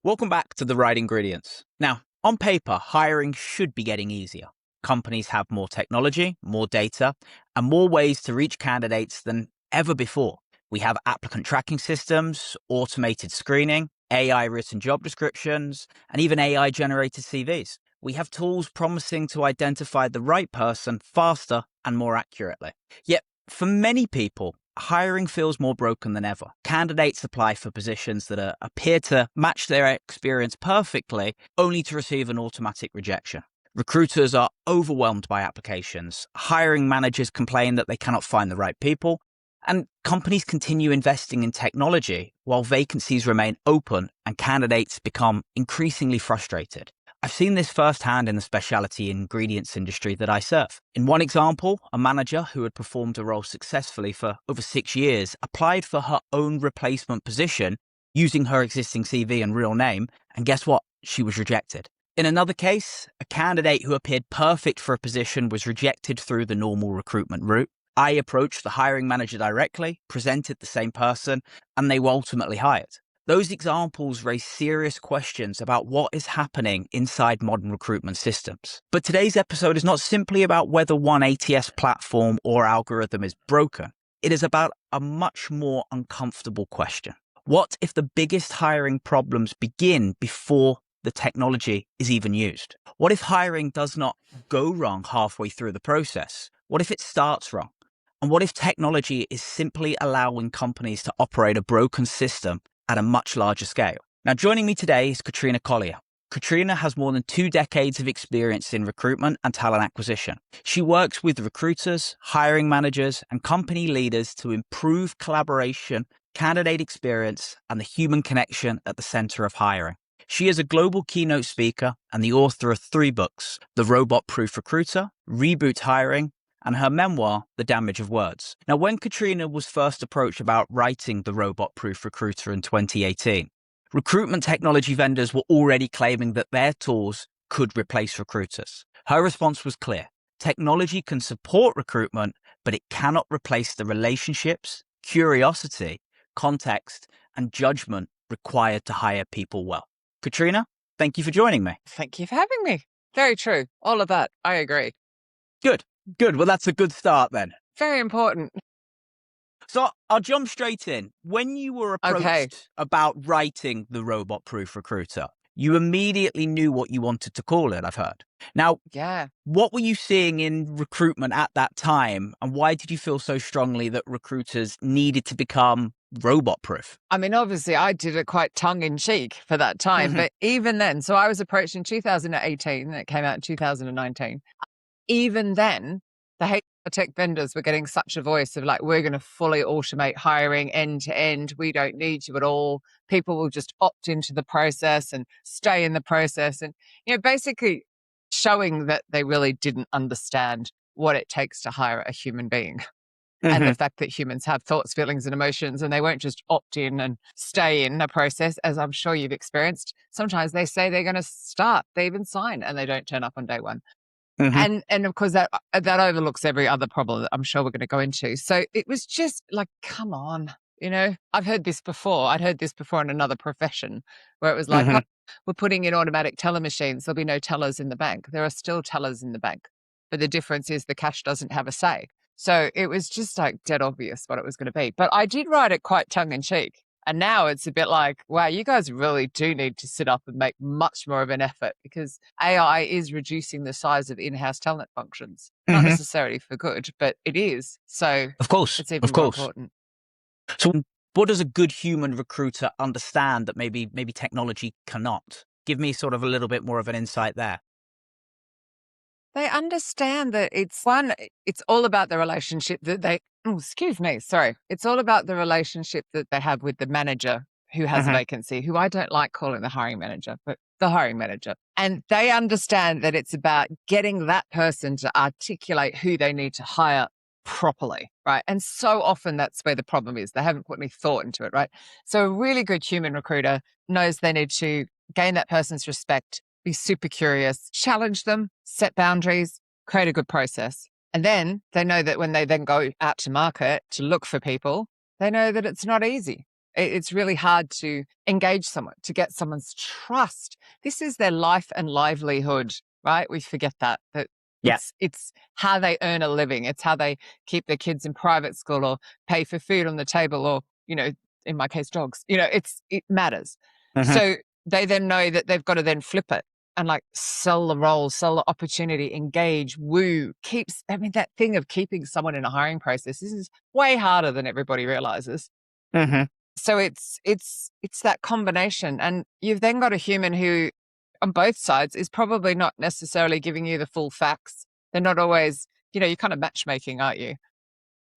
Welcome back to the right ingredients. Now, on paper, hiring should be getting easier. Companies have more technology, more data, and more ways to reach candidates than ever before. We have applicant tracking systems, automated screening, AI written job descriptions, and even AI generated CVs. We have tools promising to identify the right person faster and more accurately. Yet, for many people, hiring feels more broken than ever. Candidates apply for positions that appear to match their experience perfectly, only to receive an automatic rejection. Recruiters are overwhelmed by applications. Hiring managers complain that they cannot find the right people. And companies continue investing in technology while vacancies remain open and candidates become increasingly frustrated. I've seen this firsthand in the specialty ingredients industry that I serve. In one example, a manager who had performed a role successfully for over 6 years applied for her own replacement position using her existing CV and real name, and guess what? She was rejected. In another case, a candidate who appeared perfect for a position was rejected through the normal recruitment route. I approached the hiring manager directly, presented the same person, and they were ultimately hired. Those examples raise serious questions about what is happening inside modern recruitment systems. But today's episode is not simply about whether one ATS platform or algorithm is broken. It is about a much more uncomfortable question. What if the biggest hiring problems begin before the technology is even used? What if hiring does not go wrong halfway through the process? What if it starts wrong? And what if technology is simply allowing companies to operate a broken system at a much larger scale? Now, joining me today is Katrina Collier. Katrina has more than 2 decades of experience in recruitment and talent acquisition. She works with recruiters, hiring managers, and company leaders to improve collaboration, candidate experience, and the human connection at the center of hiring. She is a global keynote speaker and the author of 3 books, The Robot-Proof Recruiter, Reboot Hiring, and her memoir, The Damage of Words. Now, when Katrina was first approached about writing The Robot-Proof Recruiter in 2018, recruitment technology vendors were already claiming that their tools could replace recruiters. Her response was clear. Technology can support recruitment, but it cannot replace the relationships, curiosity, context, and judgment required to hire people well. Katrina, thank you for joining me. Thank you for having me. Very true. All of that. I agree. Good. Well, that's a good start then. Very important. So I'll jump straight in. When you were approached about writing The Robot-Proof Recruiter, you immediately knew what you wanted to call it, I've heard. Now, what were you seeing in recruitment at that time, and why did you feel so strongly that recruiters needed to become robot-proof? I mean, obviously, I did it quite tongue-in-cheek for that time, but even then, so I was approached in 2018, and it came out in 2019. Even then, the HR tech vendors were getting such a voice of like, we're going to fully automate hiring end to end. We don't need you at all. People will just opt into the process and stay in the process. And, basically showing that they really didn't understand what it takes to hire a human being. And the fact that humans have thoughts, feelings, and emotions, and they won't just opt in and stay in a process, as I'm sure you've experienced. Sometimes they say they're going to start, they even sign, and they don't turn up on day one. And of course, that overlooks every other problem that I'm sure we're going to go into. So it was just like, come on, I've heard this before. I'd heard this before in another profession where it was like, oh, we're putting in automatic teller machines. There'll be no tellers in the bank. There are still tellers in the bank. But the difference is the cash doesn't have a say. So it was just like dead obvious what it was going to be. But I did write it quite tongue in cheek. And now it's a bit like, wow, you guys really do need to sit up and make much more of an effort because AI is reducing the size of in-house talent functions. Not necessarily for good, but it is. So of course, it's even more important. So what does a good human recruiter understand that maybe technology cannot? Give me sort of a little bit more of an insight there. They understand that it's all about the relationship that they, It's all about the relationship that they have with the manager who has a vacancy, who I don't like calling the hiring manager, but the hiring manager. And they understand that it's about getting that person to articulate who they need to hire properly, right? And so often that's where the problem is. They haven't put any thought into it, right? So a really good human recruiter knows they need to gain that person's respect, be super curious, challenge them, set boundaries, create a good process. And then they know that when they then go out to market to look for people, they know that it's not easy. It's really hard to engage someone, to get someone's trust. This is their life and livelihood, right? We forget that Yeah. it's how they earn a living. It's how they keep their kids in private school or pay for food on the table or, in my case, dogs. It matters. Hmm. So they then know that they've got to then flip it and like sell the role, sell the opportunity, engage, woo, that thing of keeping someone in a hiring process, this is way harder than everybody realizes. Hmm. So it's that combination. And you've then got a human who on both sides is probably not necessarily giving you the full facts. They're not always, you're kind of matchmaking, aren't you?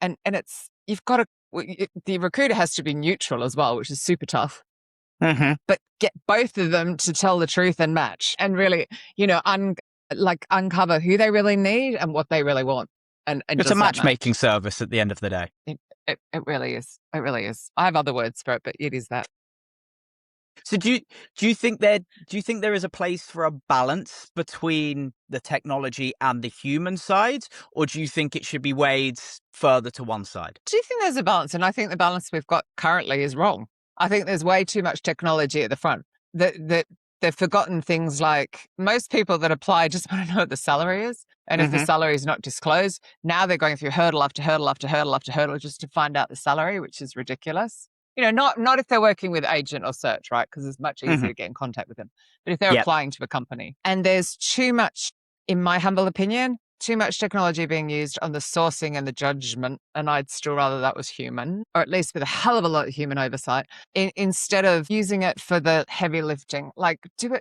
And the recruiter has to be neutral as well, which is super tough. Hmm. But get both of them to tell the truth and match and really, uncover who they really need and what they really want. And It's a does that matchmaking match? service at the end of the day. It really is. It really is. I have other words for it, but it is that. So do you think there is a place for a balance between the technology and the human side, or do you think it should be weighed further to one side? Do you think there's a balance? And I think the balance we've got currently is wrong. I think there's way too much technology at the front. That they've forgotten things like most people that apply just want to know what the salary is. And if the Hmm. salary is not disclosed, now they're going through hurdle after hurdle after hurdle after hurdle just to find out the salary, which is ridiculous. Not if they're working with agent or search, right? Because it's much Hmm. easier to get in contact with them. But if they're Yep. applying to a company and there's too much, in my humble opinion, too much technology being used on the sourcing and the judgment, and I'd still rather that was human, or at least with a hell of a lot of human oversight, instead of using it for the heavy lifting. Like, do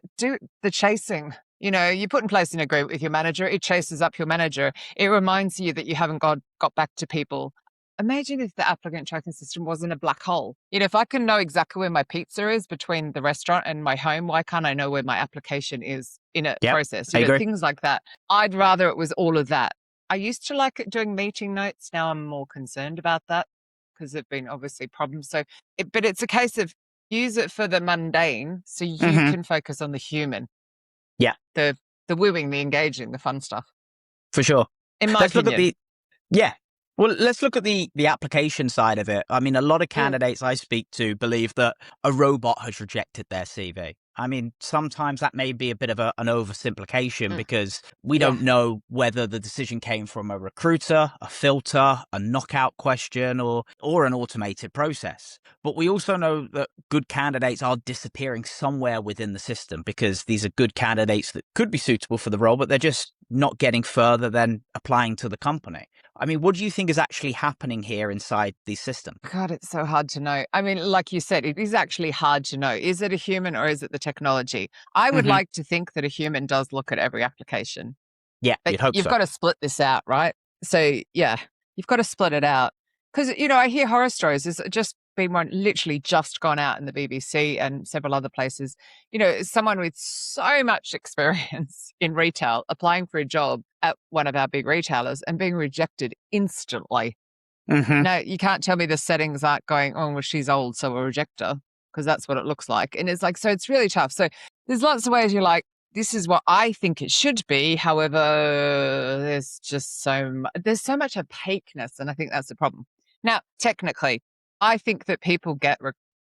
the chasing. You put in place an agreement with your manager, it chases up your manager, it reminds you that you haven't got back to people. Imagine if the applicant tracking system wasn't a black hole. If I can know exactly where my pizza is between the restaurant and my home, why can't I know where my application is in a Yep. process? I agree. Things like that. I'd rather it was all of that. I used to like it doing meeting notes. Now I'm more concerned about that because there've been obviously problems. But it's a case of use it for the mundane so you Hmm. can focus on the human, Yeah, the wooing, the engaging, the fun stuff, for sure. in my Let's look at opinion. yeah. Well, let's look at the application side of it. I mean, a lot of Mm. candidates I speak to believe that a robot has rejected their CV. I mean, sometimes that may be a bit of an oversimplification Mm. because we Yeah. don't know whether the decision came from a recruiter, a filter, a knockout question, or an automated process. But we also know that good candidates are disappearing somewhere within the system because these are good candidates that could be suitable for the role, but they're just not getting further than applying to the company. I mean, what do you think is actually happening here inside these systems? God, it's so hard to know. I mean, like you said, it is actually hard to know. Is it a human or is it the technology? I would Hmm. like to think that a human does look at every application, Yeah, but you'd hope you've so. got to split this out, right? So, yeah, you've got to split it out. Because, I hear horror stories. There's just been one literally just gone out in the BBC and several other places. Someone with so much experience in retail applying for a job at one of our big retailers and being rejected instantly. Hmm. No, you can't tell me the settings aren't going, oh, well, she's old, so we'll reject her, because that's what it looks like. And it's like, so it's really tough. So there's lots of ways you're like, this is what I think it should be. However, there's so much opaqueness, and I think that's the problem. Now, technically, I think that people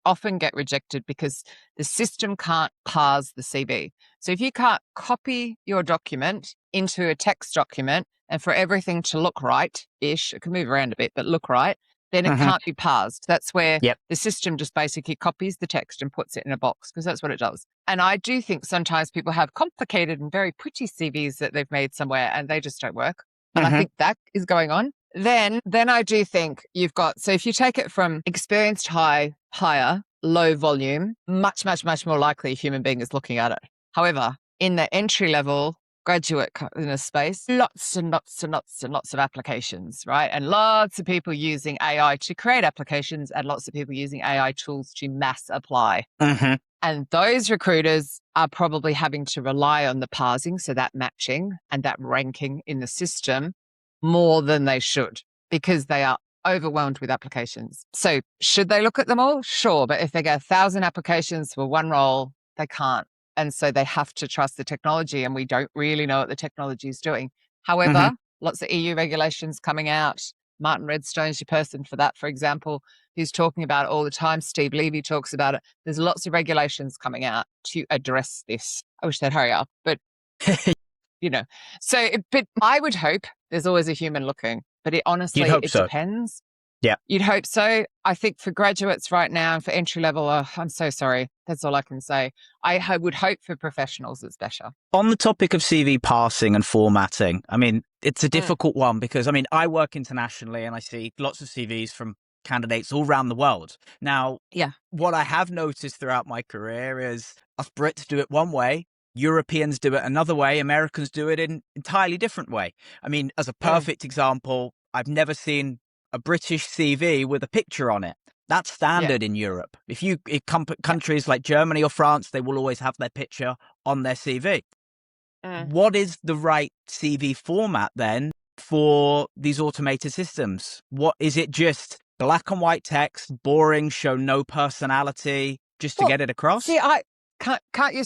often get rejected because the system can't parse the CV. So if you can't copy your document into a text document and for everything to look right-ish, it can move around a bit, but look right, then it Hmm. can't be parsed. That's where Yep. the system just basically copies the text and puts it in a box, because that's what it does. And I do think sometimes people have complicated and very pretty CVs that they've made somewhere and they just don't work. And I Hmm. think that is going on. Then I do think so if you take it from experienced higher, low volume, much, much, much more likely a human being is looking at it. However, in the entry level graduate in a space, lots and lots and lots and lots of applications, right? And lots of people using AI to create applications and lots of people using AI tools to mass apply. Hmm. And those recruiters are probably having to rely on the parsing, so that matching and that ranking in the system more than they should, because they are overwhelmed with applications. So should they look at them all? Sure. But if they get 1,000 applications for one role, they can't. And so they have to trust the technology, and we don't really know what the technology is doing. However, Hmm. lots of EU regulations coming out. Martin Redstone's your person for that, for example, who's talking about it all the time. Steve Levy talks about it. There's lots of regulations coming out to address this. I wish they'd hurry up, but but I would hope there's always a human looking, but You'd honestly, hope it so. depends. Yeah. You'd hope so. I think for graduates right now and for entry level, I'm so sorry. That's all I can say. I would hope for professionals it's better. On the topic of CV parsing and formatting, I mean, it's a difficult one because, I mean, I work internationally and I see lots of CVs from candidates all around the world. Now, what I have noticed throughout my career is us Brits do it one way, Europeans do it another way, Americans do it in an entirely different way. I mean, as a perfect example, I've never seen a British CV with a picture on it. That's standard in Europe. If countries like Germany or France, they will always have their picture on their CV. What is the right CV format then for these automated systems? What is it? Just black and white text, boring, show no personality, just to get it across? See, can't you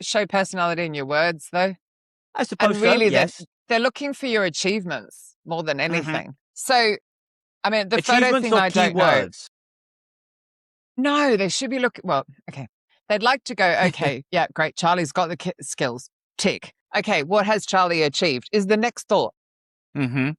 show personality in your words though? I suppose and really, so, yes. they're looking for your achievements more than anything. So, I mean, the photo Achievements thing, or I don't know. keywords? No, they should be looking. Well, okay. They'd like to go, okay, yeah, great. Charlie's got the skills. Tick. Okay, what has Charlie achieved? Is the next thought.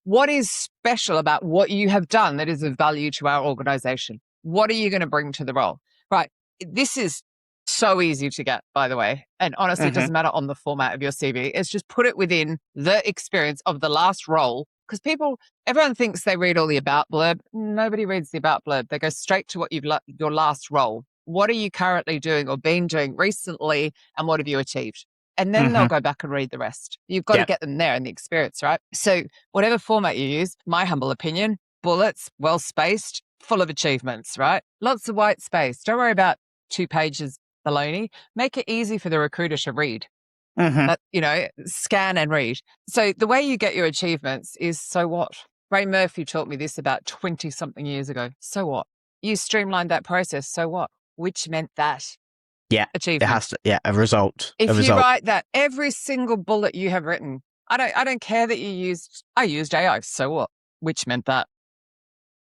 What is special about what you have done that is of value to our organization? What are you going to bring to the role? Right. This is so easy to get, by the way. And honestly, it doesn't matter on the format of your CV. It's just put it within the experience of the last role. Because everyone thinks they read all the about blurb. Nobody reads the about blurb. They go straight to what your last role. What are you currently doing or been doing recently? And what have you achieved? And then they'll go back and read the rest. You've got to get them there in the experience, right? So whatever format you use, my humble opinion, bullets, well spaced, full of achievements, right? Lots of white space. Don't worry about 2 pages baloney. Make it easy for the recruiter to read. Scan and read. So the way you get your achievements is, so what? Ray Murphy taught me this about 20 something years ago. So what? You streamlined that process. So what? Which meant that. Yeah, achievement. It has to, a result. If you write that, every single bullet you have written, I don't care that I used AI. So what? Which meant that.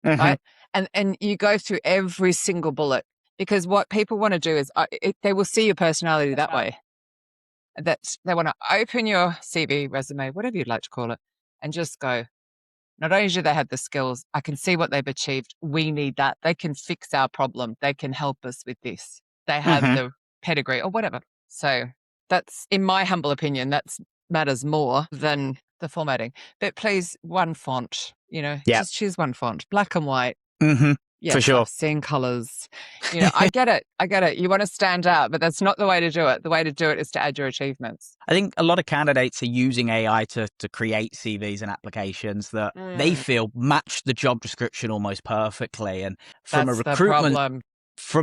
Right? And you go through every single bullet, because what people want to do is they will see your personality that way. That they want to open your CV, resume, whatever you'd like to call it, and just go, not only do they have the skills, I can see what they've achieved. We need that. They can fix our problem. They can help us with this. They have the pedigree or whatever. So that's, in my humble opinion, that matters more than the formatting. But please, one font, just choose one font, black and white. Yes, for sure. I've seen colors. I get it. You want to stand out, but that's not the way to do it. The way to do it is to add your achievements. I think a lot of candidates are using AI to create CVs and applications that they feel match the job description almost perfectly. And from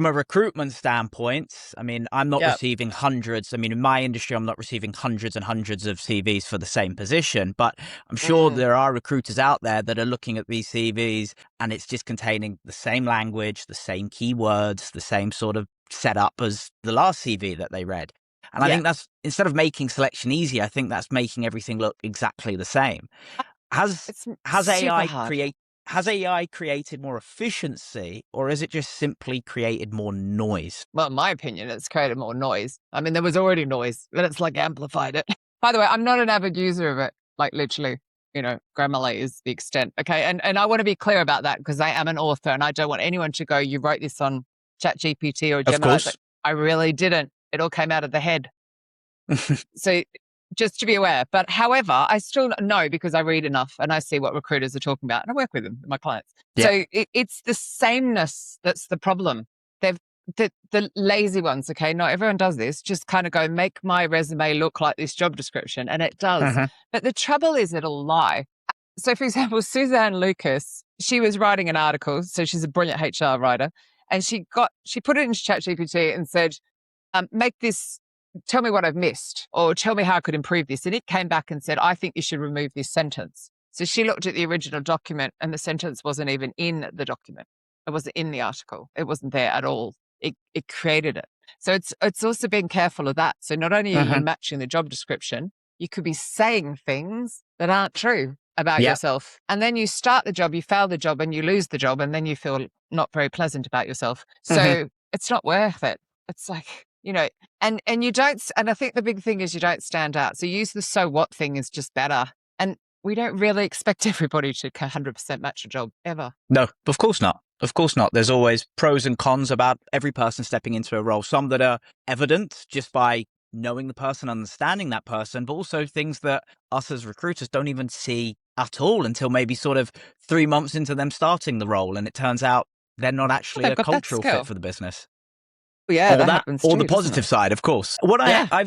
a recruitment standpoint, I mean, I'm not receiving hundreds. I mean, in my industry, I'm not receiving hundreds and hundreds of CVs for the same position, but I'm sure there are recruiters out there that are looking at these CVs and it's just containing the same language, the same keywords, the same sort of setup as the last CV that they read. And I think that's, instead of making selection easy, I think that's making everything look exactly the same. Has AI created more efficiency, or has it just simply created more noise? Well, in my opinion, it's created more noise. I mean, there was already noise, but it's like amplified it. By the way, I'm not an avid user of it, like literally, Grammarly is the extent. Okay. And I want to be clear about that, because I am an author and I don't want anyone to go, you wrote this on ChatGPT or Gemini. Of course. Like, I really didn't. It all came out of the head. So just to be aware. But however, I still know, because I read enough and I see what recruiters are talking about and I work with them, my clients. So it's the sameness that's the problem. The lazy ones, okay, not everyone does this, just kind of go, make my resume look like this job description. And it does. But the trouble is it'll lie. So for example, Suzanne Lucas, she was writing an article. So she's a brilliant HR writer. And she put it into ChatGPT and said, make this, tell me what I've missed, or tell me how I could improve this. And it came back and said, I think you should remove this sentence. So she looked at the original document and the sentence wasn't even in the document. It wasn't in the article. It wasn't there at all. It created it. So it's also being careful of that. So not only are you matching the job description, you could be saying things that aren't true. about Yep. yourself. And then you start the job, you fail the job, and you lose the job, and then you feel not very pleasant about yourself. So it's not worth it. It's like, and you don't, and I think the big thing is you don't stand out. So use the so what thing is just better. And we don't really expect everybody to 100% match a job ever. No, of course not. Of course not. There's always pros and cons about every person stepping into a role. Some that are evident just by knowing the person, understanding that person, but also things that us as recruiters don't even see at all until maybe sort of 3 months into them starting the role. And it turns out they're not actually a cultural fit for the business. Yeah, that happens too. Or the positive side, of course. I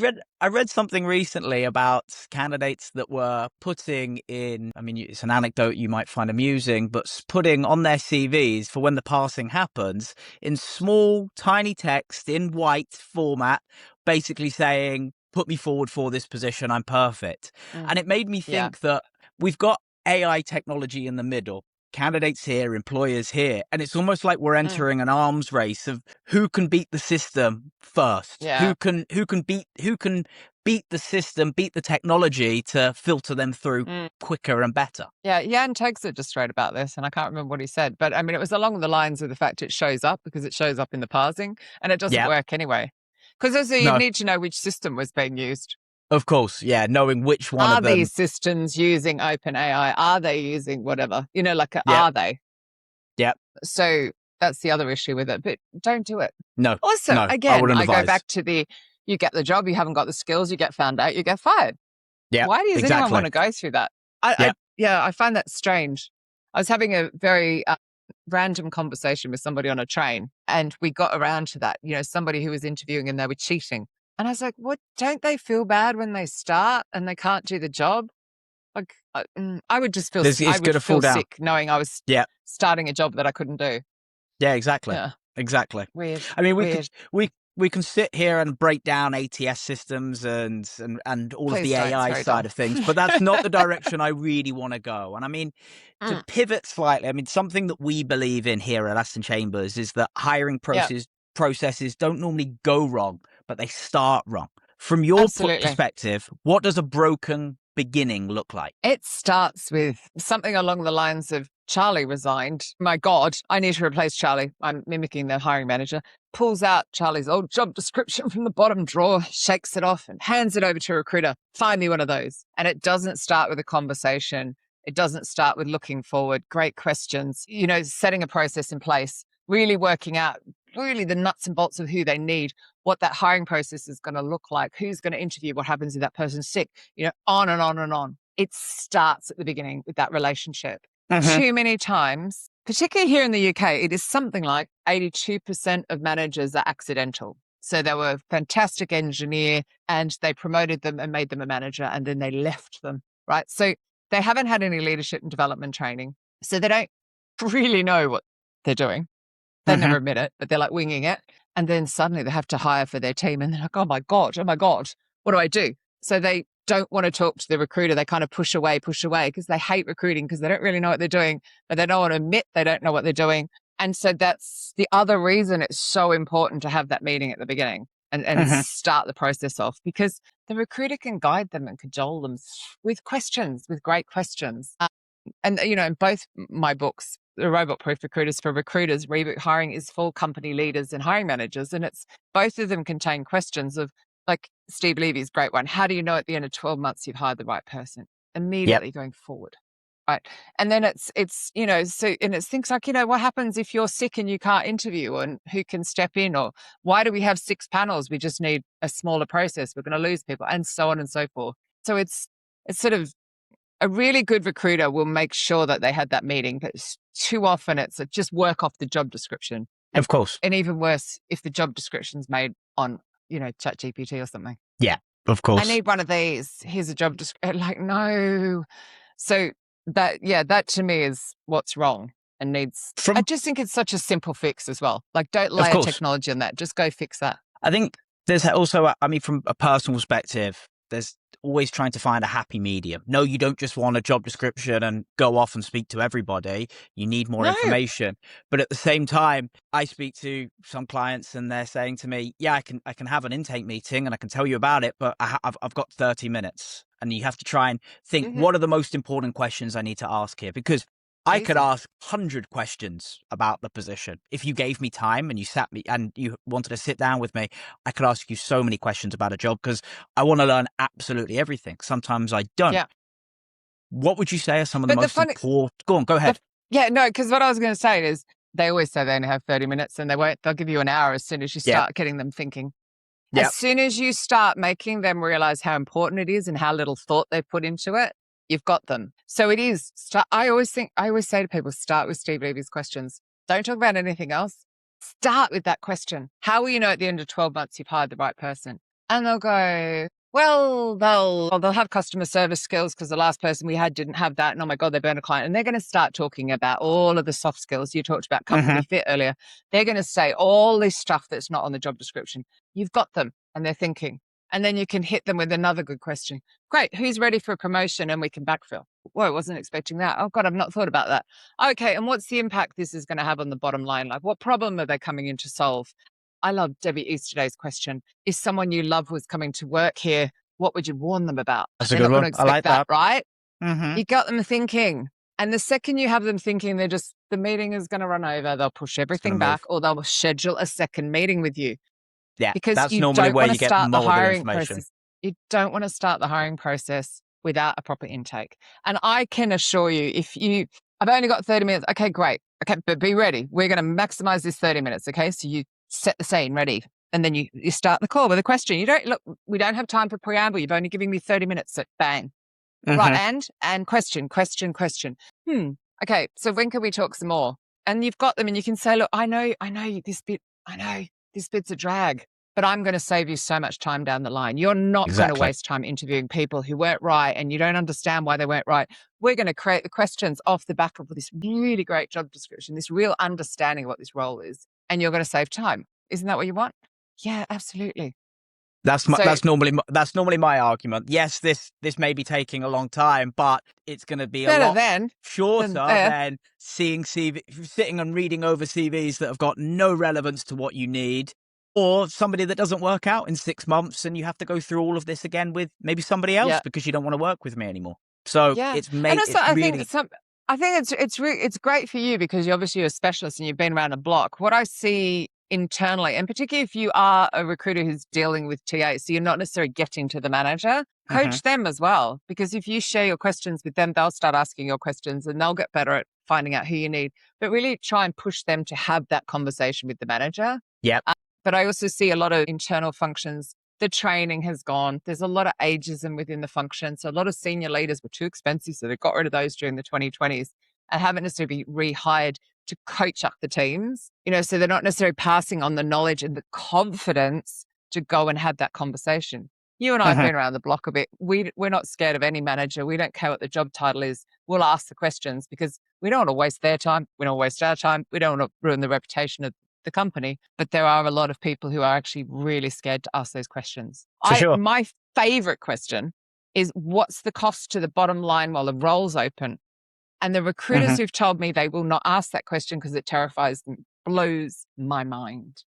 read something recently about candidates that were putting in, I mean, it's an anecdote you might find amusing, but putting on their CVs for when the passing happens in small, tiny text in white format, basically saying, put me forward for this position, I'm perfect. And it made me think that we've got AI technology in the middle. Candidates here, employers here, and it's almost like we're entering an arms race of who can beat the system first. Who can beat the system, beat the technology to filter them through quicker and better. Yeah, Jan Tegser just wrote about this, and I can't remember what he said, but I mean, it was along the lines of the fact it shows up because it shows up in the parsing, and it doesn't work anyway. Because also you need to know which system was being used. Of course, yeah, knowing which one of them. Are these systems using OpenAI? Are they using whatever? Are they? Yep. So that's the other issue with it, but don't do it. No. Also, again, I go back to you get the job, you haven't got the skills, you get found out, you get fired. Yeah. Why does anyone want to go through that? I find that strange. I was having a very random conversation with somebody on a train, and we got around to that, somebody who was interviewing and they were cheating. And I was like, what, don't they feel bad when they start and they can't do the job? Like, I would just feel, sick knowing I was starting a job that I couldn't do. Yeah, exactly. Yeah. Exactly. Weird. I mean, we can sit here and break down ATS systems and all of the AI side of things, but that's not the direction I really want to go. And I mean, to pivot slightly, I mean, something that we believe in here at Aston Chambers is that hiring processes don't normally go wrong, but they start wrong. From your perspective, what does a broken beginning look like? It starts with something along the lines of Charlie resigned. My God, I need to replace Charlie. I'm mimicking the hiring manager. Pulls out Charlie's old job description from the bottom drawer, shakes it off and hands it over to a recruiter. Find me one of those. And it doesn't start with a conversation. It doesn't start with looking forward. Great questions, setting a process in place, really working out really the nuts and bolts of who they need, what that hiring process is going to look like, who's going to interview, what happens if that person's sick, on and on and on. It starts at the beginning with that relationship. Too many times, particularly here in the UK, it is something like 82% of managers are accidental. So they were a fantastic engineer and they promoted them and made them a manager and then they left them, right? So they haven't had any leadership and development training. So they don't really know what they're doing. They never admit it, but they're like winging it. And then suddenly they have to hire for their team and they're like, oh my God, what do I do? So they don't want to talk to the recruiter. They kind of push away because they hate recruiting because they don't really know what they're doing, but they don't want to admit they don't know what they're doing. And so that's the other reason it's so important to have that meeting at the beginning and start the process off, because the recruiter can guide them and cajole them with questions, with great questions. And, in both my books, The Robot Proof Recruiters for Recruiters, Reboot Hiring is for company leaders and hiring managers. And it's both of them contain questions of, like Steve Levy's great one. How do you know at the end of 12 months you've hired the right person? Immediately going forward. Right. And then it's things like, what happens if you're sick and you can't interview and who can step in, or why do we have 6 panels? We just need a smaller process. We're going to lose people, and so on and so forth. So it's sort of, a really good recruiter will make sure that they had that meeting, but too often it's just work off the job description. Of course. And even worse, if the job description's made on, ChatGPT or something. Yeah, of course. I need one of these. Here's a job description. Like, no. So that to me is what's wrong and needs, I just think it's such a simple fix as well. Like, don't layer technology on that. Just go fix that. I think there's also, from a personal perspective, there's always trying to find a happy medium. No, you don't just want a job description and go off and speak to everybody. You need more No. information. But at the same time, I speak to some clients and they're saying to me, yeah, I can have an intake meeting and I can tell you about it, but I've got 30 minutes. And you have to try and think, what are the most important questions I need to ask here? Because I could ask 100 questions about the position. If you gave me time and you sat me and you wanted to sit down with me, I could ask you so many questions about a job because I want to learn absolutely everything. Sometimes I don't. Yeah. What would you say are some of the most important? Go ahead. Because what I was going to say is they always say they only have 30 minutes and they'll give you an hour as soon as you start getting them thinking. Yep. As soon as you start making them realize how important it is and how little thought they put into it, you've got them. So it is, I always say to people, start with Steve Levy's questions. Don't talk about anything else. Start with that question. How will you know at the end of 12 months you've hired the right person? And they'll go, well, they'll have customer service skills because the last person we had didn't have that. And oh my God, they burned a client. And they're going to start talking about all of the soft skills. You talked about company fit earlier. They're going to say all this stuff that's not on the job description. You've got them and they're thinking. And then you can hit them with another good question. Great. Who's ready for a promotion and we can backfill? Whoa, I wasn't expecting that. Oh God, I've not thought about that. Okay. And what's the impact this is going to have on the bottom line? Like what problem are they coming in to solve? I love Debbie Easterday's question. If someone you love was coming to work here, what would you warn them about? That's a good one. I like that. Right? You got them thinking. And the second you have them thinking, the meeting is going to run over. They'll push everything back or they'll schedule a second meeting with you. Yeah, because that's you normally don't where want you to get start the more hiring information. process. You don't want to start the hiring process without a proper intake. And I can assure you, I've only got 30 minutes. Okay, great. Okay, but be ready. We're going to maximize this 30 minutes. Okay, so you set the scene, ready. And then you start the call with a question. We don't have time for preamble. You've only given me 30 minutes. So bang. Right. And question. Okay. So when can we talk some more? And you've got them and you can say, look, I know this bit's a drag, but I'm going to save you so much time down the line. You're not going to waste time interviewing people who weren't right and you don't understand why they weren't right. We're going to create the questions off the back of this really great job description, this real understanding of what this role is. And you're going to save time. Isn't that what you want? Yeah, absolutely. That's normally my argument. Yes, this may be taking a long time, but it's going to be a lot shorter than sitting and reading over CVs that have got no relevance to what you need, or somebody that doesn't work out in 6 months, and you have to go through all of this again with maybe somebody else because you don't want to work with me anymore. So it's I think it's great for you because you're obviously a specialist and you've been around the block. What I see internally, and particularly if you are a recruiter who's dealing with TAs, so you're not necessarily getting to the manager, coach them as well. Because if you share your questions with them, they'll start asking your questions and they'll get better at finding out who you need. But really try and push them to have that conversation with the manager. Yeah. But I also see a lot of internal functions. The training has gone. There's a lot of ageism within the function. So a lot of senior leaders were too expensive. So they got rid of those during the 2020s and haven't necessarily been rehired to coach up the teams, so they're not necessarily passing on the knowledge and the confidence to go and have that conversation. You and I have been around the block a bit. We're not scared of any manager. We don't care what the job title is. We'll ask the questions because we don't want to waste their time. We don't want to waste our time. We don't want to ruin the reputation of the company. But there are a lot of people who are actually really scared to ask those questions. Sure. My favorite question is, what's the cost to the bottom line while the role's open? And the recruiters who've told me they will not ask that question because it terrifies them blows my mind.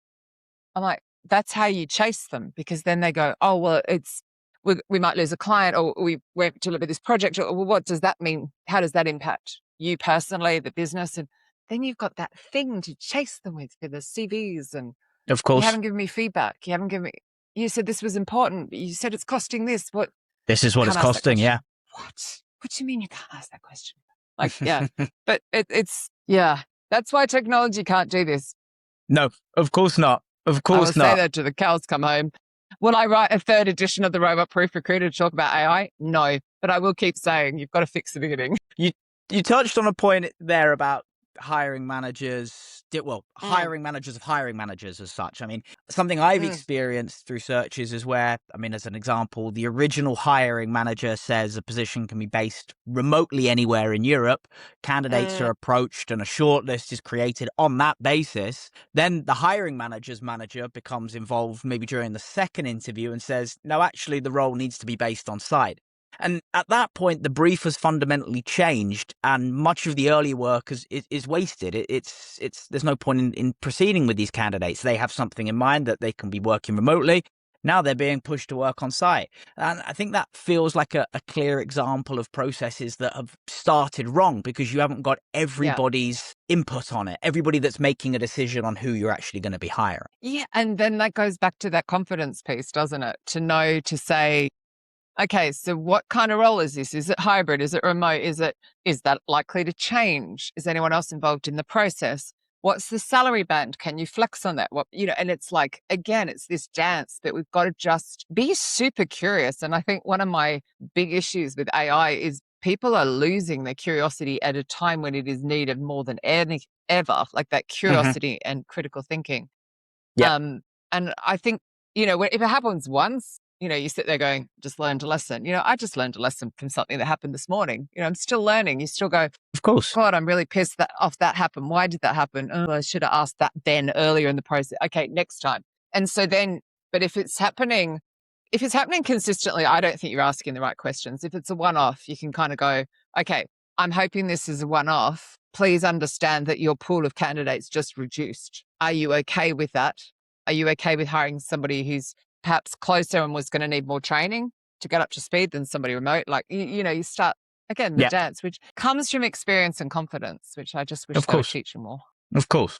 I'm like, that's how you chase them, because then they go, oh, well, we might lose a client, or we went to look at this project, or well, what does that mean? How does that impact you personally, the business? And then you've got that thing to chase them with for the CVs. And of course, you haven't given me feedback. You said this was important, but you said it's costing this. What? This is what it's costing. Yeah. What do you mean you can't ask that question? But that's why technology can't do this. No, of course not. Of course not. I will say that to the cows come home. Will I write a third edition of the Robot Proof Recruiter to talk about AI? No, but I will keep saying you've got to fix the beginning. You touched on a point there about hiring managers, hiring managers of hiring managers as such. I mean, something I've experienced through searches is where, I mean, as an example, the original hiring manager says a position can be based remotely anywhere in Europe. Candidates are approached and a shortlist is created on that basis. Then the hiring manager's manager becomes involved maybe during the second interview and says, no, actually, the role needs to be based on site. And at that point, the brief has fundamentally changed, and much of the earlier work is wasted. There's no point in proceeding with these candidates. They have something in mind that they can be working remotely. Now they're being pushed to work on site. And I think that feels like a clear example of processes that have started wrong because you haven't got everybody's input on it, everybody that's making a decision on who you're actually going to be hiring. Yeah. And then that goes back to that confidence piece, doesn't it? To know to say, okay, so what kind of role is this? Is it hybrid? Is it remote? Is that likely to change? Is anyone else involved in the process? What's the salary band? Can you flex on that? And it's like, again, it's this dance, but we've got to just be super curious. And I think one of my big issues with AI is people are losing their curiosity at a time when it is needed more than ever, like that curiosity and critical thinking. Yeah. And I think, if it happens once, you sit there going, just learned a lesson. I just learned a lesson from something that happened this morning. I'm still learning. You still go, of course. God, I'm really pissed that happened. Why did that happen? Oh, I should have asked that then earlier in the process. Okay, next time. And so then, but if it's happening consistently, I don't think you're asking the right questions. If it's a one-off, you can kind of go, okay, I'm hoping this is a one-off. Please understand that your pool of candidates just reduced. Are you okay with that? Are you okay with hiring somebody who's perhaps closer and was going to need more training to get up to speed than somebody remote? Like, you start, again, the dance, which comes from experience and confidence, which I just wish they were teaching more. Of course.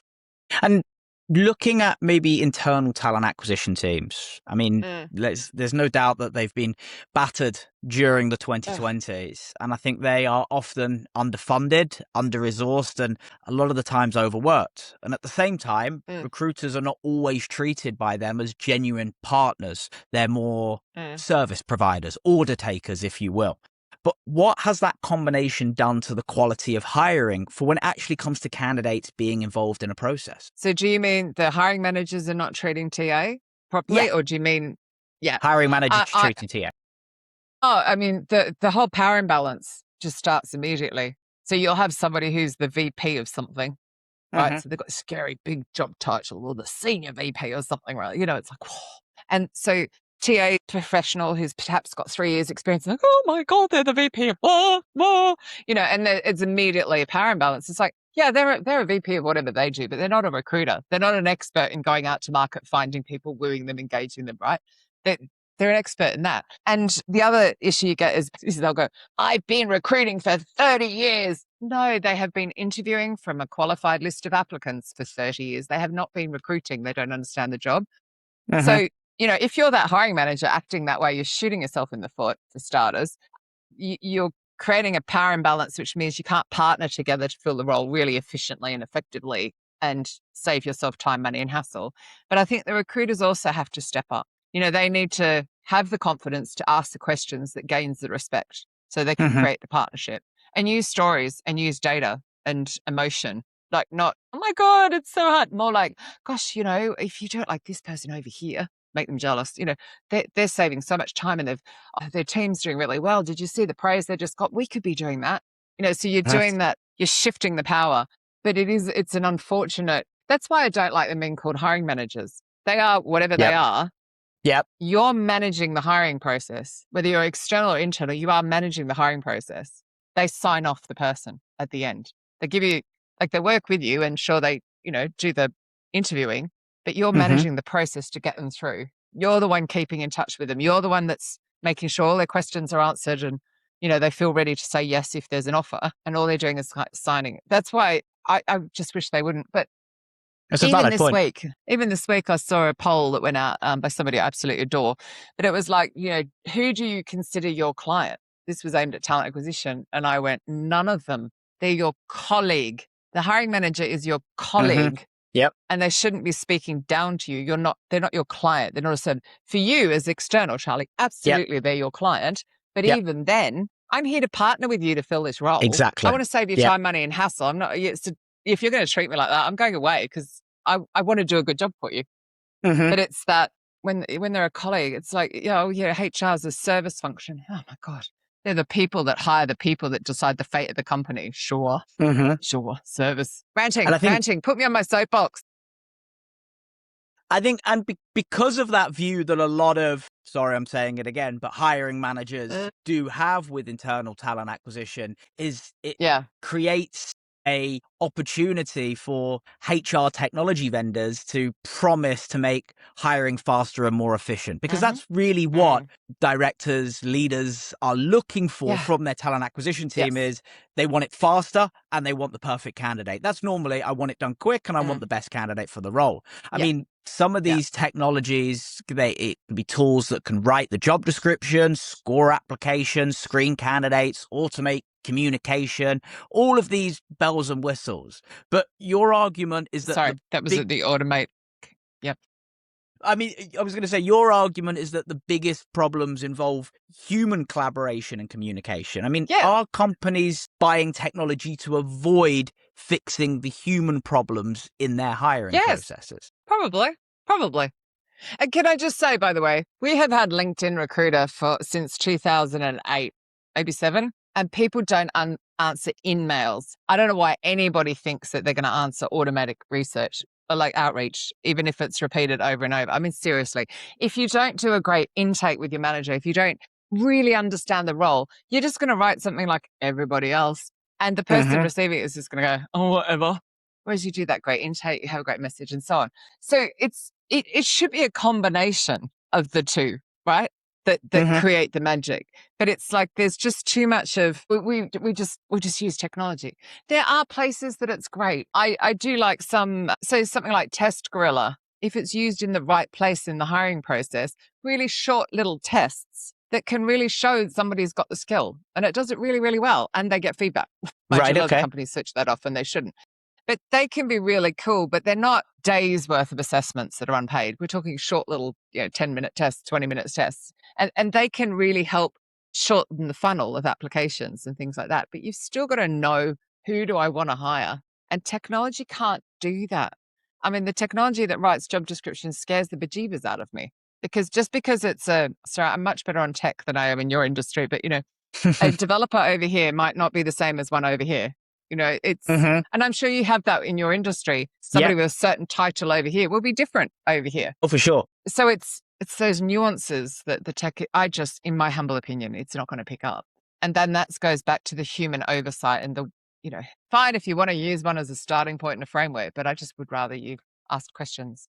And looking at maybe internal talent acquisition teams, I mean, there's no doubt that they've been battered during the 2020s. And I think they are often underfunded, under-resourced, and a lot of the times overworked. And at the same time, recruiters are not always treated by them as genuine partners. They're more service providers, order takers, if you will. But what has that combination done to the quality of hiring for when it actually comes to candidates being involved in a process? So do you mean the hiring managers are not treating TA properly? Or do you mean, hiring managers treating TA? Oh, I mean, the whole power imbalance just starts immediately. So you'll have somebody who's the VP of something, right? So they've got a scary big job title, or the senior VP or something, right? It's like, whoa. And so TA professional who's perhaps got 3 years experience, like, oh my God, they're the VP of blah, and it's immediately a power imbalance. It's like, yeah, they're a VP of whatever they do, but they're not a recruiter. They're not an expert in going out to market, finding people, wooing them, engaging them, right? They're an expert in that. And the other issue you get is they'll go, I've been recruiting for 30 years. No, they have been interviewing from a qualified list of applicants for 30 years. They have not been recruiting. They don't understand the job. So, if you're that hiring manager acting that way, you're shooting yourself in the foot, for starters. You're creating a power imbalance, which means you can't partner together to fill the role really efficiently and effectively and save yourself time, money, and hassle. But I think the recruiters also have to step up. They need to have the confidence to ask the questions that gains the respect so they can create the partnership and use stories and use data and emotion. Like, not, oh my God, it's so hard. More like, gosh, if you do it like this person over here, make them jealous. They're saving so much time and their team's doing really well. Did you see the praise they just got? We could be doing that. So you're doing that, you're shifting the power. But it's an unfortunate, that's why I don't like them being called hiring managers. They are whatever they are. Yep. You're managing the hiring process. Whether you're external or internal, you are managing the hiring process. They sign off the person at the end. They give you, they work with you and sure they, do the interviewing, but you're managing the process to get them through. You're the one keeping in touch with them. You're the one that's making sure all their questions are answered and, they feel ready to say yes if there's an offer, and all they're doing is signing. That's why I just wish they wouldn't. But that's a valid point. Even this week, I saw a poll that went out by somebody I absolutely adore. But it was like, who do you consider your client? This was aimed at talent acquisition. And I went, none of them. They're your colleague. The hiring manager is your colleague. Yep. And they shouldn't be speaking down to you. They're not your client. They're not a servant. For you as external, Charlie, absolutely they're your client. But even then, I'm here to partner with you to fill this role. Exactly. I want to save you time, money, and hassle. I'm not, if you're going to treat me like that, I'm going away because I want to do a good job for you. Mm-hmm. But it's that when they're a colleague, it's like, HR is a service function. Oh my God. They're the people that hire the people that decide the fate of the company. Sure. Mm-hmm. Sure. Service. And I think Ranting. Put me on my soapbox. because of that view that a lot of, sorry, I'm saying it again, but hiring managers do have with internal talent acquisition is it creates a opportunity for HR technology vendors to promise to make hiring faster and more efficient, because that's really what directors, leaders are looking for from their talent acquisition team. Is they want it faster and they want the perfect candidate. That's normally, I want it done quick and I want the best candidate for the role. I mean, some of these technologies, it can be tools that can write the job description, score applications, screen candidates, automate communication, all of these bells and whistles. But your argument is that... Sorry, that was the automate. Yep. I mean, I was going to say, your argument is that the biggest problems involve human collaboration and communication. I mean, are companies buying technology to avoid fixing the human problems in their hiring processes? Probably. And can I just say, by the way, we have had LinkedIn Recruiter since 2008, maybe 7, and people don't answer emails. I don't know why anybody thinks that they're going to answer automatic research or like outreach, even if it's repeated over and over. I mean, seriously, if you don't do a great intake with your manager, if you don't really understand the role, you're just going to write something like everybody else. And the person receiving it is just going to go, oh, whatever. Whereas you do that great intake, you have a great message and so on. So it should be a combination of the two, right? That create the magic. But it's like there's just too much of we just use technology. There are places that it's great. I do like something like Test Gorilla. If it's used in the right place in the hiring process, really short little tests that can really show somebody's got the skill, and it does it really, really well, and they get feedback. A lot of companies switch that off, and they shouldn't. But they can be really cool, but they're not days worth of assessments that are unpaid. We're talking short little, 10-minute tests, 20-minute tests. And they can really help shorten the funnel of applications and things like that. But you've still got to know, who do I want to hire? And technology can't do that. I mean, the technology that writes job descriptions scares the bejeebers out of me, because just because I'm much better on tech than I am in your industry, but a developer over here might not be the same as one over here. And I'm sure you have that in your industry. Somebody with a certain title over here will be different over here. Oh, for sure. So it's those nuances that the tech, in my humble opinion, it's not going to pick up. And then that goes back to the human oversight and fine if you want to use one as a starting point in a framework, but I just would rather you ask questions.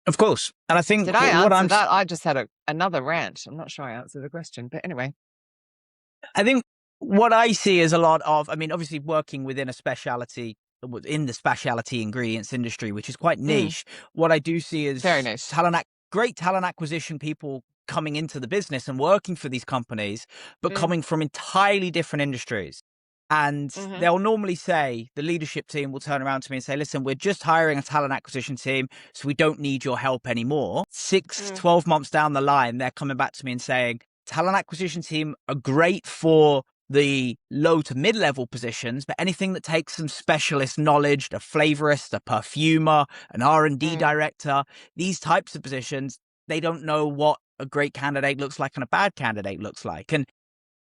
Of course. And I think Did I answer that? I just had another rant. I'm not sure I answered the question, but anyway. I think what I see is a lot of, obviously working within in the specialty ingredients industry, which is quite niche. What I do see is very niche. Great talent acquisition people coming into the business and working for these companies, but coming from entirely different industries. And they'll normally say, the leadership team will turn around to me and say, listen, we're just hiring a talent acquisition team, so we don't need your help anymore. 12 months down the line, they're coming back to me and saying, talent acquisition team are great for the low to mid-level positions, but anything that takes some specialist knowledge, a flavorist, a perfumer, an R&D director, these types of positions, they don't know what a great candidate looks like and a bad candidate looks like. And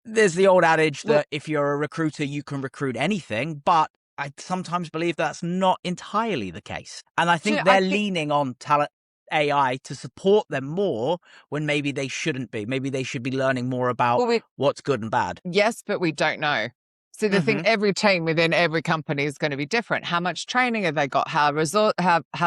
there's the old adage that if you're a recruiter, you can recruit anything, but I sometimes believe that's not entirely the case. And I think they're leaning on talent AI to support them more when maybe they shouldn't be. Maybe they should be learning more about what's good and bad. Yes, but we don't know. So the thing, every team within every company is going to be different. How much training have they got? How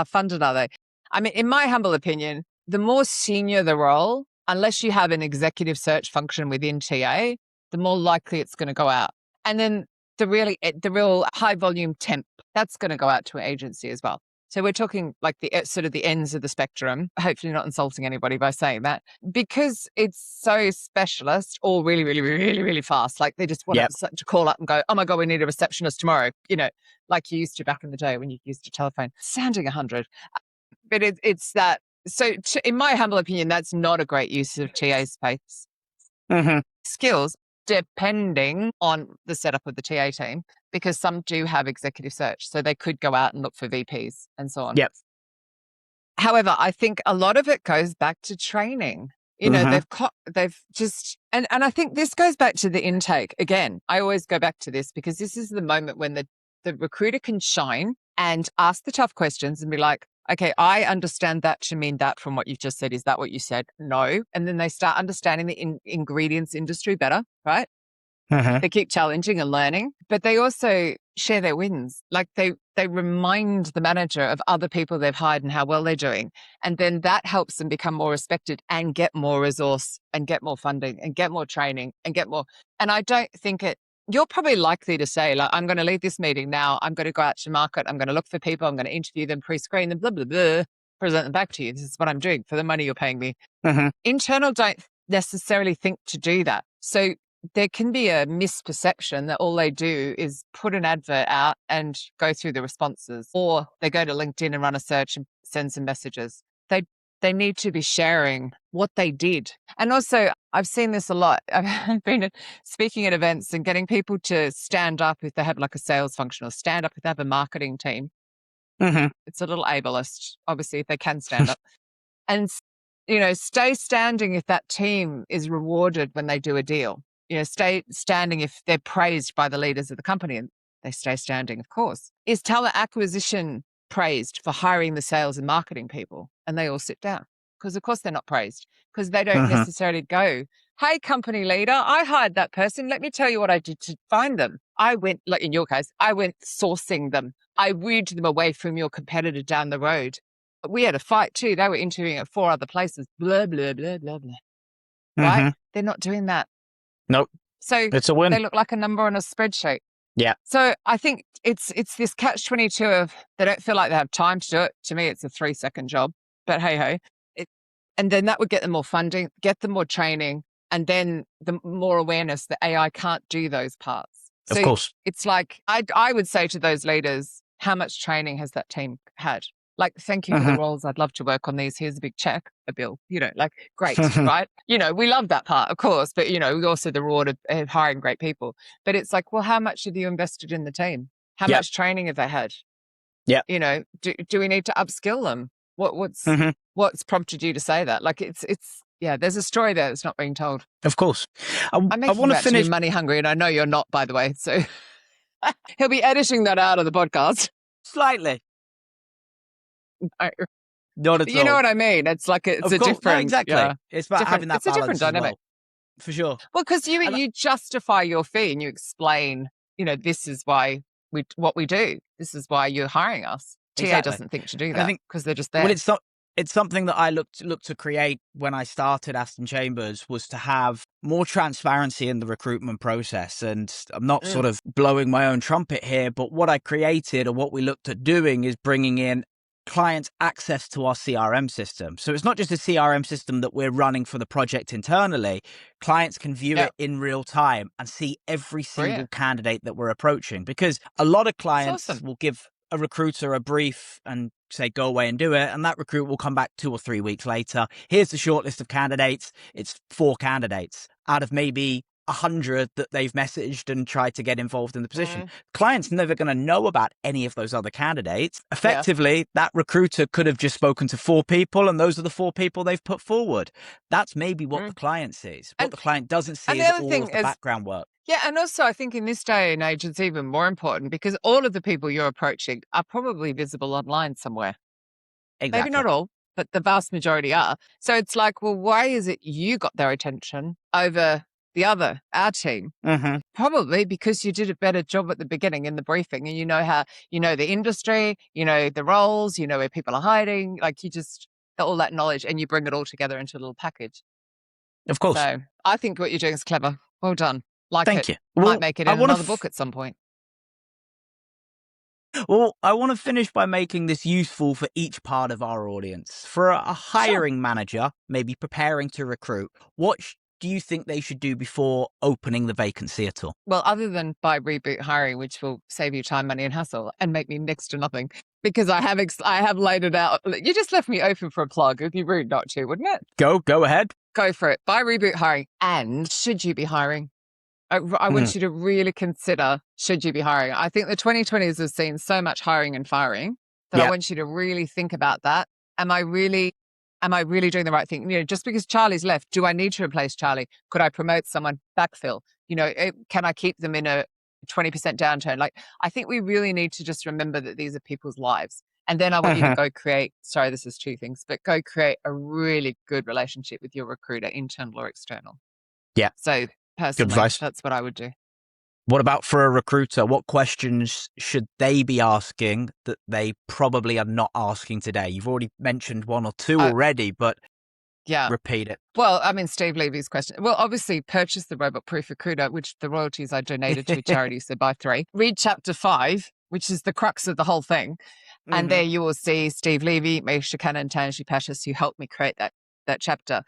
funded are they? I mean, in my humble opinion, the more senior the role, unless you have an executive search function within TA, the more likely it's going to go out. And then the real high volume temp, that's going to go out to an agency as well. So we're talking like the ends of the spectrum, hopefully not insulting anybody by saying that, because it's so specialist or really, really, really, really fast. Like they just want to call up and go, oh my God, we need a receptionist tomorrow. Like you used to back in the day when you used a telephone, sounding 100. But it's that. So in my humble opinion, that's not a great use of TA space. Skills depending on the setup of the TA team, because some do have executive search. So they could go out and look for VPs and so on. Yep. However, I think a lot of it goes back to training. They've just, and I think this goes back to the intake. Again, I always go back to this because this is the moment when the recruiter can shine and ask the tough questions and be like, okay, I understand that to mean that from what you've just said. Is that what you said? No. And then they start understanding the ingredients industry better, right? They keep challenging and learning, but they also share their wins. Like they remind the manager of other people they've hired and how well they're doing. And then that helps them become more respected and get more resource and get more funding and get more training and get more. And I don't think you're probably likely to say, like, I'm going to leave this meeting now. I'm going to go out to market. I'm going to look for people. I'm going to interview them, pre-screen them, blah, blah, blah, present them back to you. This is what I'm doing for the money you're paying me. Internal don't necessarily think to do that. So there can be a misperception that all they do is put an advert out and go through the responses, or they go to LinkedIn and run a search and send some messages. They need to be sharing what they did. And also, I've seen this a lot. I've been speaking at events and getting people to stand up if they have like a sales function, or stand up if they have a marketing team. It's a little ableist, obviously, if they can stand up. And, stay standing if that team is rewarded when they do a deal. Stay standing if they're praised by the leaders of the company, and they stay standing, of course. Is talent acquisition praised for hiring the sales and marketing people? And they all sit down because, of course, they're not praised, because they don't necessarily go, hey, company leader, I hired that person. Let me tell you what I did to find them. I went, like in your case, I went sourcing them. I wooed them away from your competitor down the road. We had a fight too. They were interviewing at 4 other places, blah, blah, blah, blah, blah. Right? They're not doing that. Nope. So it's a win. They look like a number on a spreadsheet. Yeah. So I think it's this catch-22 of they don't feel like they have time to do it. To me, it's a 3-second job, but hey ho. And then that would get them more funding, get them more training, and then the more awareness that AI can't do those parts. So of course. It's like I would say to those leaders, how much training has that team had? Like, thank you for the roles. I'd love to work on these. Here's a big check, a bill, like, great, right? We love that part, of course, but, we also the reward of hiring great people. But it's like, well, how much have you invested in the team? How much training have they had? Yeah. Do we need to upskill them? What's prompted you to say that? Like, it's there's a story there that's not being told. Of course. I want to finish. Money hungry, and I know you're not, by the way. So he'll be editing that out of the podcast. Slightly. Not at all. You know what I mean? It's like it's a different. No, exactly. Yeah, it's about having that balance. It's a different dynamic. Well, for sure. Well, because you justify your fee and you explain, this is why what we do. This is why you're hiring us. TA doesn't think to do that because they're just there. Well, it's something that I looked to create when I started Aston Chambers, was to have more transparency in the recruitment process. And I'm not sort of blowing my own trumpet here, but what I created, or what we looked at doing, is bringing in clients access to our CRM system. So it's not just a CRM system that we're running for the project internally. Clients can view it in real time and see every single candidate that we're approaching, because a lot of clients will give a recruiter a brief and say, go away and do it. And that recruit will come back 2 or 3 weeks later. Here's the short list of candidates. It's 4 candidates out of maybe 100 that they've messaged and tried to get involved in the position. Client's never going to know about any of those other candidates. Effectively, that recruiter could have just spoken to 4 people, and those are the 4 people they've put forward. That's maybe what the client sees. What the client doesn't see is all of the background work. Yeah, and also I think in this day and age, it's even more important because all of the people you're approaching are probably visible online somewhere. Exactly. Maybe not all, but the vast majority are. So it's like, well, why is it you got their attention over our team? Probably because you did a better job at the beginning in the briefing, and the industry, the roles, where people are hiding, like you just all that knowledge, and you bring it all together into a little package. Of course. So I think what you're doing is clever. Well done. Thank you. Might make it in another book at some point. Well, I want to finish by making this useful for each part of our audience. For a hiring manager, maybe preparing to recruit, what do you think they should do before opening the vacancy at all? Well, other than buy Reboot hiring, which will save you time, money, and hassle, and make me next to nothing, because I have laid it out. You just left me open for a plug. It'd be rude not to, wouldn't it? Go ahead. Go for it. Buy Reboot hiring. And should you be hiring? I want you to really consider, should you be hiring? I think the 2020s have seen so much hiring and firing that I want you to really think about that. Am I really doing the right thing? Just because Charlie's left, do I need to replace Charlie? Could I promote someone, backfill? Can I keep them in a 20% downturn? Like, I think we really need to just remember that these are people's lives. And then I want you to go create, sorry, this is two things, but go create a really good relationship with your recruiter, internal or external. Yeah. So personally, that's what I would do. What about for a recruiter? What questions should they be asking that they probably are not asking today? You've already mentioned one or two already, but repeat it. Well, I mean, Steve Levy's question. Well, obviously, purchase the robot-proof recruiter, which the royalties I donated to a charity, so buy 3. Read chapter 5, which is the crux of the whole thing. And there you will see Steve Levy, Maisha Cannon, Tanji Pashas, who helped me create that chapter.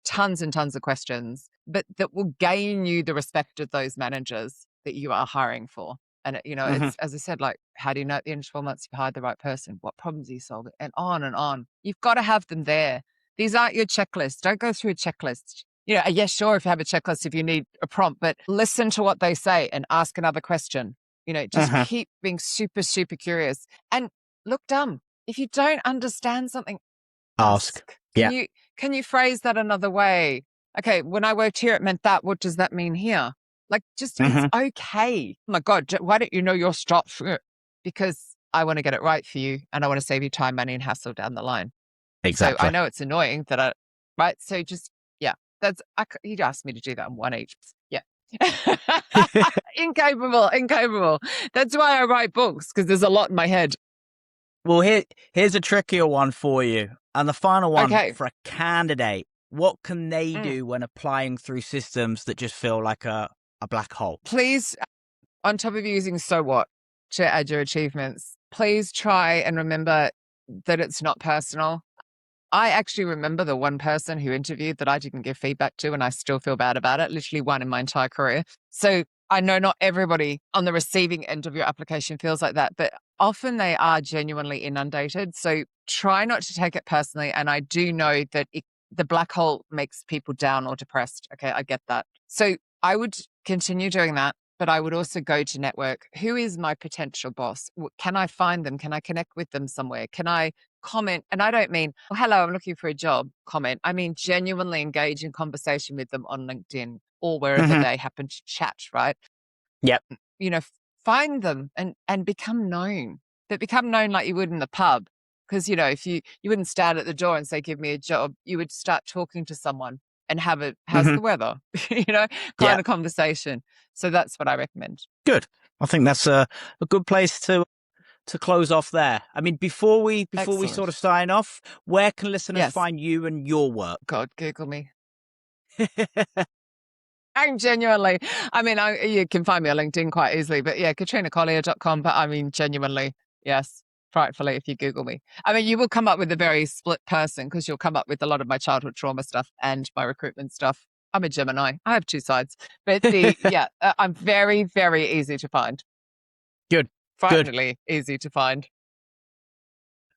Tons and tons of questions, but that will gain you the respect of those managers that you are hiring for. And, it's, as I said, like, how do you know at the end of 12 months you've hired the right person? What problems are you solving? And on and on. You've got to have them there. These aren't your checklists. Don't go through a checklist. Yes, sure, if you have a checklist, if you need a prompt, but listen to what they say and ask another question. Just keep being super, super curious and look dumb. If you don't understand something, ask. Can you phrase that another way? Okay, when I worked here, it meant that. What does that mean here? Like, just, it's okay. Oh my God, why don't you know your stuff? Because I want to get it right for you and I want to save you time, money, and hassle down the line. Exactly. So I know it's annoying right? So just, you'd ask me to do that in one each. Yeah. Incapable. That's why I write books, because there's a lot in my head. Well, here's a trickier one for you. And the final one for a candidate. What can they do when applying through systems that just feel like a black hole? Please, on top of using so what to add your achievements, please try and remember that it's not personal. I actually remember the one person who interviewed that I didn't give feedback to, and I still feel bad about it. Literally one in my entire career. So I know not everybody on the receiving end of your application feels like that, but often they are genuinely inundated. So try not to take it personally. And I do know that the black hole makes people down or depressed. Okay, I get that. So I would continue doing that, but I would also go to network. Who is my potential boss? Can I find them? Can I connect with them somewhere? Can I comment? And I don't mean, oh, hello, I'm looking for a job, comment. I mean, genuinely engage in conversation with them on LinkedIn or wherever they happen to chat, right? Yep. Find them and become known, but become known like you would in the pub. Because, if you wouldn't stand at the door and say, give me a job, you would start talking to someone and have how's the weather, kind of conversation. So that's what I recommend. Good. I think that's a good place to close off there. I mean, before we sort of sign off, where can listeners find you and your work? God, Google me. I'm genuinely, I mean, you can find me on LinkedIn quite easily, but katrinacollier.com. But I mean, genuinely, yes, frightfully, if you Google me. I mean, you will come up with a very split person, because you'll come up with a lot of my childhood trauma stuff and my recruitment stuff. I'm a Gemini. I have two sides, but I'm very, very easy to find. Good. Frighteningly easy to find.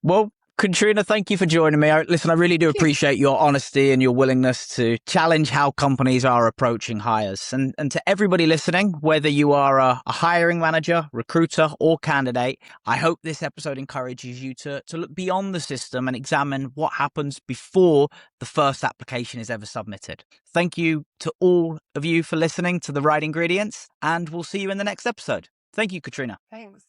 Well, Katrina, thank you for joining me. Listen, I really do appreciate your honesty and your willingness to challenge how companies are approaching hires. And to everybody listening, whether you are a hiring manager, recruiter, or candidate, I hope this episode encourages you to look beyond the system and examine what happens before the first application is ever submitted. Thank you to all of you for listening to The Right Ingredients, and we'll see you in the next episode. Thank you, Katrina. Thanks.